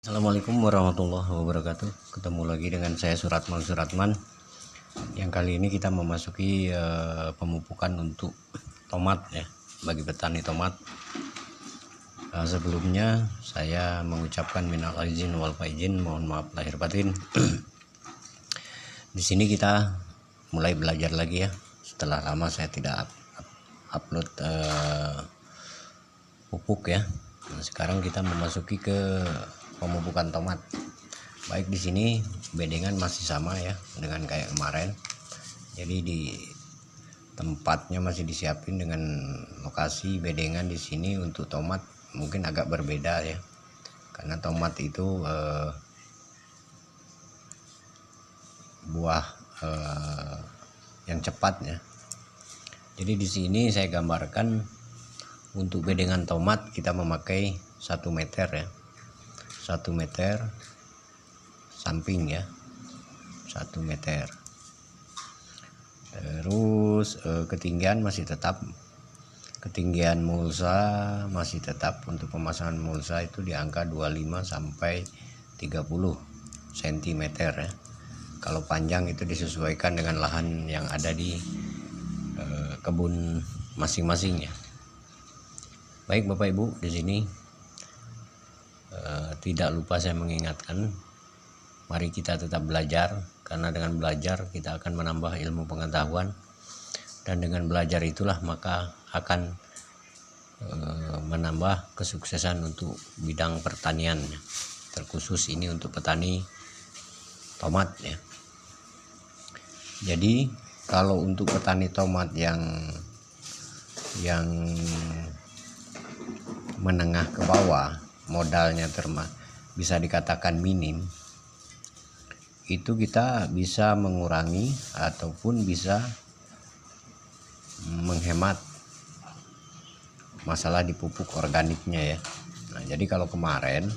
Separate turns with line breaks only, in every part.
Assalamualaikum warahmatullahi wabarakatuh. Ketemu lagi dengan saya Suratman. Yang kali ini kita memasuki pemupukan untuk tomat ya, bagi petani tomat. Sebelumnya saya mengucapkan minal aizin wal faizin, mohon maaf lahir batin. Di sini kita mulai belajar lagi ya. Setelah lama saya tidak upload pupuk ya. Nah, sekarang kita memasuki ke pemupukan tomat. Baik, di sini bedengan masih sama ya dengan kayak kemarin. Jadi di tempatnya masih disiapin dengan lokasi bedengan di sini untuk tomat mungkin agak berbeda ya. Karena tomat itu buah yang cepat ya. Jadi di sini saya gambarkan untuk bedengan tomat kita memakai 1 meter ya. 1 meter samping ya, 1 meter. Terus ketinggian masih tetap, ketinggian mulsa masih tetap. Untuk pemasangan mulsa itu di angka 25 sampai 30 cm ya. Kalau panjang itu disesuaikan dengan lahan yang ada di kebun masing-masing ya. Baik Bapak Ibu, di sini tidak lupa saya mengingatkan, mari kita tetap belajar, karena dengan belajar kita akan menambah ilmu pengetahuan, dan dengan belajar itulah maka akan menambah kesuksesan untuk bidang pertanian, terkhusus ini untuk petani tomat ya. Jadi kalau untuk petani tomat yang menengah ke bawah, modalnya bisa dikatakan minim, itu kita bisa mengurangi ataupun bisa menghemat masalah di pupuk organiknya ya. Nah, jadi kalau kemarin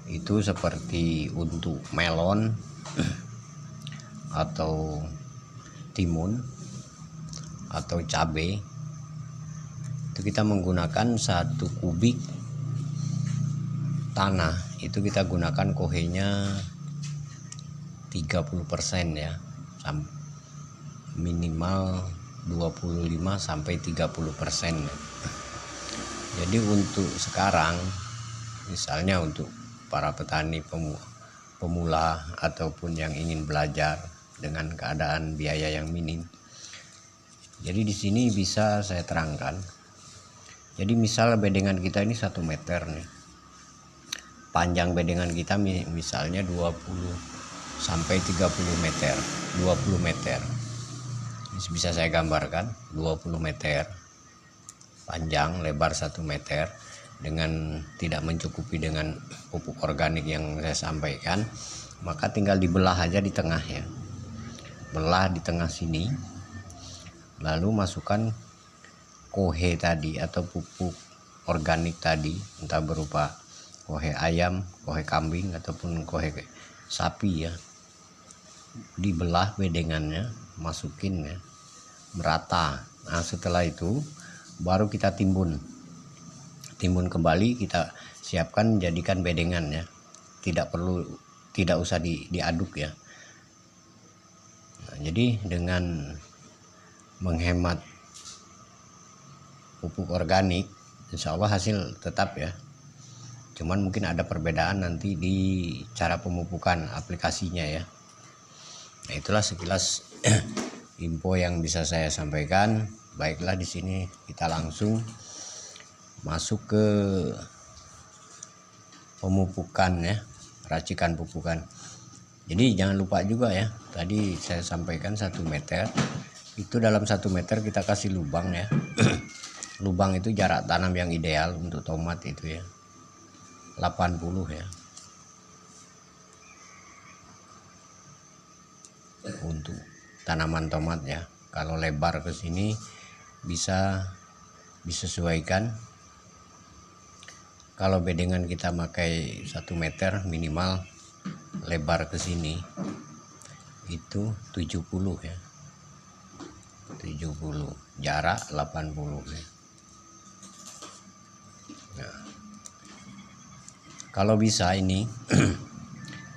itu seperti untuk melon atau timun atau cabai, itu kita menggunakan 1 kubik tanah itu kita gunakan kohenya 30% ya, minimal 25 sampai 30%. Jadi untuk sekarang misalnya untuk para petani pemula ataupun yang ingin belajar dengan keadaan biaya yang minim, jadi di sini bisa saya terangkan. Jadi misal bedengan kita ini 1 meter nih, panjang bedengan kita misalnya 20 sampai 30 meter, 20 meter. Ini bisa saya gambarkan, 20 meter panjang, lebar 1 meter, dengan tidak mencukupi dengan pupuk organik yang saya sampaikan, maka tinggal dibelah aja di tengah ya. Belah di tengah sini, lalu masukkan kohe tadi atau pupuk organik tadi, entah berupa kohe ayam, kohe kambing ataupun kohe sapi ya. Dibelah bedengannya, masukin ya, merata. Nah, setelah itu baru kita timbun kembali, kita siapkan jadikan bedengan ya. Tidak usah diaduk ya. Nah, jadi dengan menghemat pupuk organik, insya Allah hasil tetap ya. Cuman mungkin ada perbedaan nanti di cara pemupukan aplikasinya ya. Nah, itulah sekilas info yang bisa saya sampaikan. Baiklah, di sini kita langsung masuk ke pemupukan ya, racikan pupukan. Jadi jangan lupa juga ya, tadi saya sampaikan 1 meter. Itu dalam 1 meter kita kasih lubang ya. Lubang itu jarak tanam yang ideal untuk tomat itu ya, 80 ya. Untuk tanaman tomat ya. Kalau lebar ke sini bisa disesuaikan. Kalau bedengan kita pakai 1 meter, minimal lebar ke sini itu 70 ya. 70, jarak 80 ya. Nah, kalau bisa ini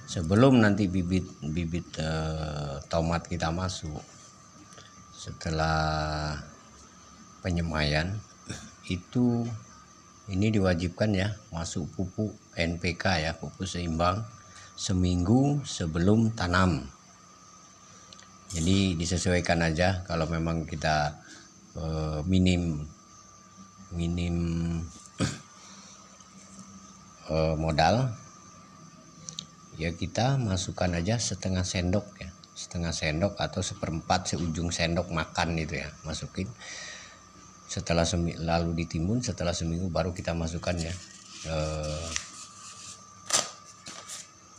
sebelum nanti bibit tomat kita masuk, setelah penyemaian itu ini diwajibkan ya masuk pupuk NPK ya, pupuk seimbang seminggu sebelum tanam. Jadi disesuaikan aja, kalau memang kita minim modal ya, kita masukkan aja setengah sendok ya, setengah sendok atau seperempat seujung sendok makan itu ya, masukin. Setelah lalu ditimbun, setelah seminggu baru kita masukkan ya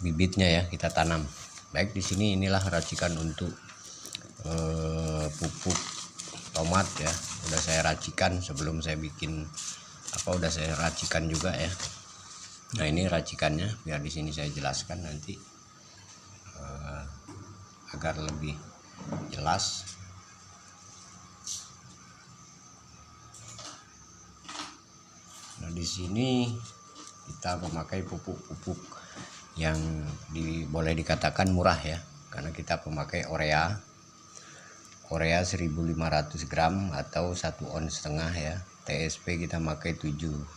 bibitnya ya, kita tanam. Baik, di sini inilah racikan untuk pupuk tomat ya, udah saya racikan sebelum saya bikin udah saya racikan juga ya. Nah ini racikannya, biar di sini saya jelaskan nanti agar lebih jelas. Nah di sini kita memakai pupuk-pupuk yang boleh dikatakan murah ya, karena kita memakai urea 1.500 gram atau 1,5 ons ya. TSP kita memakai 750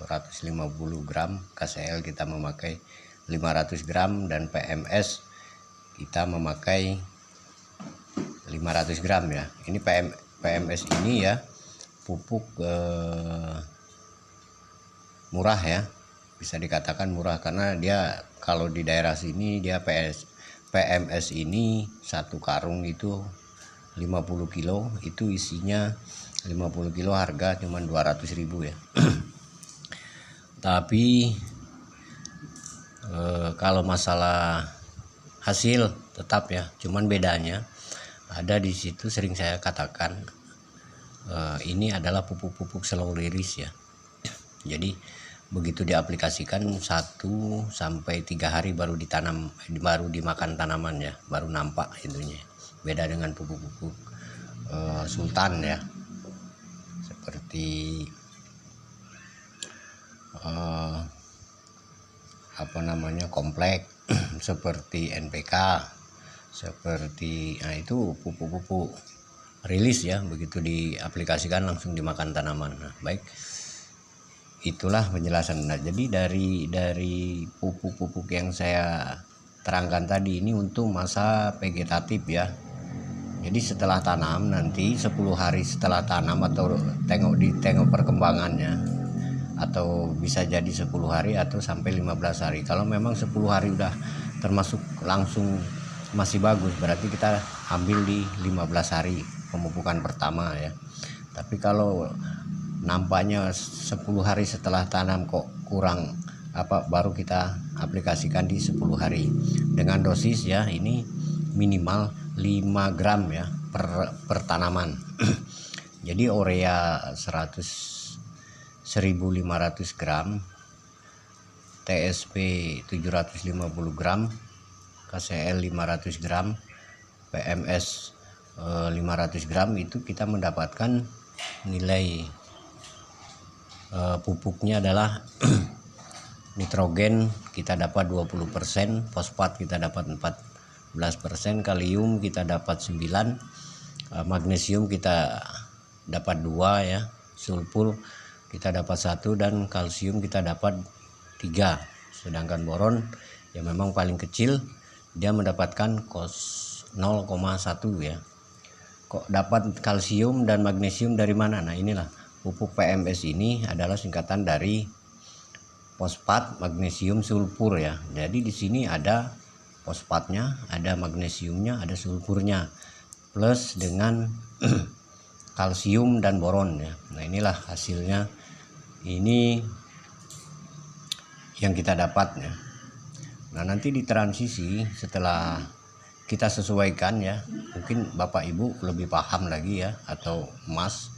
gram, KCL kita memakai 500 gram, dan PMS kita memakai 500 gram ya. Ini PMS ini ya pupuk murah ya, bisa dikatakan murah karena dia kalau di daerah sini dia PMS ini satu karung itu 50 kilo, itu isinya 50 kilo, harga cuma 200.000 ya. Tapi kalau masalah hasil tetap ya, cuman bedanya ada di situ, sering saya katakan ini adalah pupuk-pupuk slow release ya. Jadi begitu diaplikasikan 1 sampai 3 hari baru ditanam, baru dimakan tanaman ya, baru nampak itunya. Beda dengan pupuk-pupuk sultan ya, seperti komplek seperti NPK, seperti itu pupuk-pupuk rilis ya, begitu diaplikasikan langsung dimakan tanaman. Nah, baik, itulah penjelasan. Nah, jadi dari pupuk-pupuk yang saya terangkan tadi ini untuk masa vegetatif ya. Jadi setelah tanam nanti 10 hari setelah tanam, atau tengok perkembangannya, atau bisa jadi 10 hari atau sampai 15 hari. Kalau memang 10 hari udah termasuk langsung masih bagus, berarti kita ambil di 15 hari pemupukan pertama ya. Tapi kalau nampaknya 10 hari setelah tanam kok kurang baru kita aplikasikan di 10 hari dengan dosis ya, ini minimal 5 gram ya per tanaman. Jadi urea 1.500 gram, TSP 750 gram, KCL 500 gram, PMS 500 gram, itu kita mendapatkan nilai pupuknya adalah nitrogen kita dapat 20%, fosfat kita dapat 14%, kalium kita dapat 9, magnesium kita dapat 2 ya, sulfur kita dapat 1, dan kalsium kita dapat 3. Sedangkan boron yang memang paling kecil dia mendapatkan 0,1 ya. Kok dapat kalsium dan magnesium dari mana? Nah inilah pupuk PMS ini adalah singkatan dari fosfat, magnesium, sulfur ya. Jadi di sini ada fosfatnya, ada magnesiumnya, ada sulfurnya, plus dengan kalsium dan boron ya. Nah inilah hasilnya, ini yang kita dapat ya. Nah nanti di transisi setelah kita sesuaikan ya, mungkin Bapak Ibu lebih paham lagi ya, atau Mas,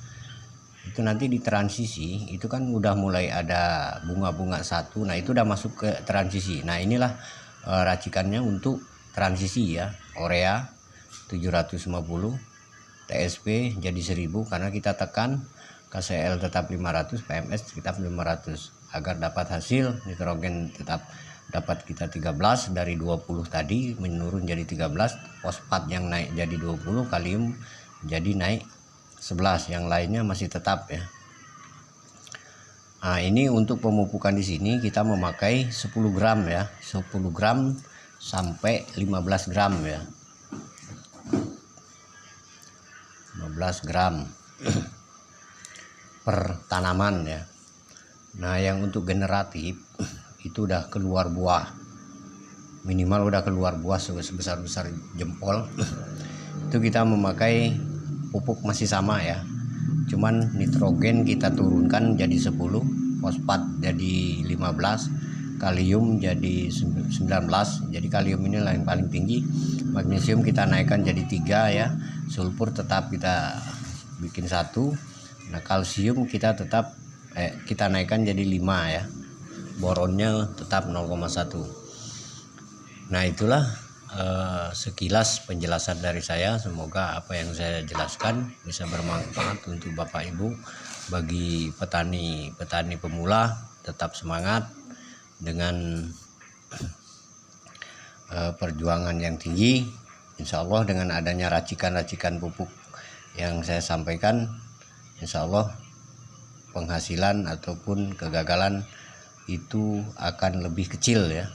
itu nanti di transisi itu kan udah mulai ada bunga-bunga satu, nah itu udah masuk ke transisi. Nah inilah racikannya untuk transisi ya, urea 750, TSP jadi 1000 karena kita tekan, KCL tetap 500, PMS tetap 500 agar dapat hasil nitrogen tetap dapat kita 13, dari 20 tadi menurun jadi 13, fosfat yang naik jadi 20, kalium jadi naik 11, yang lainnya masih tetap ya. Nah, ini untuk pemupukan di sini kita memakai 10 gram ya, 10 gram sampai 15 gram ya. 15 gram per tanaman ya. Nah, yang untuk generatif itu udah keluar buah, minimal udah keluar buah sebesar jempol. Itu kita memakai pupuk masih sama ya, cuman nitrogen kita turunkan jadi 10, fosfat jadi 15, kalium jadi 19. Jadi kalium ini yang paling tinggi, magnesium kita naikkan jadi 3 ya, sulfur tetap kita bikin 1. Nah, kalsium kita tetap kita naikkan jadi 5 ya, boronnya tetap 0,1. Nah, itulah sekilas penjelasan dari saya. Semoga apa yang saya jelaskan bisa bermanfaat untuk Bapak Ibu. Bagi petani pemula, tetap semangat dengan perjuangan yang tinggi. Insya Allah dengan adanya racikan-racikan pupuk yang saya sampaikan, insya Allah penghasilan ataupun kegagalan itu akan lebih kecil ya.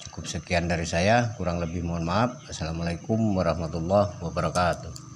Cukup sekian dari saya, kurang lebih mohon maaf. Assalamualaikum warahmatullahi wabarakatuh.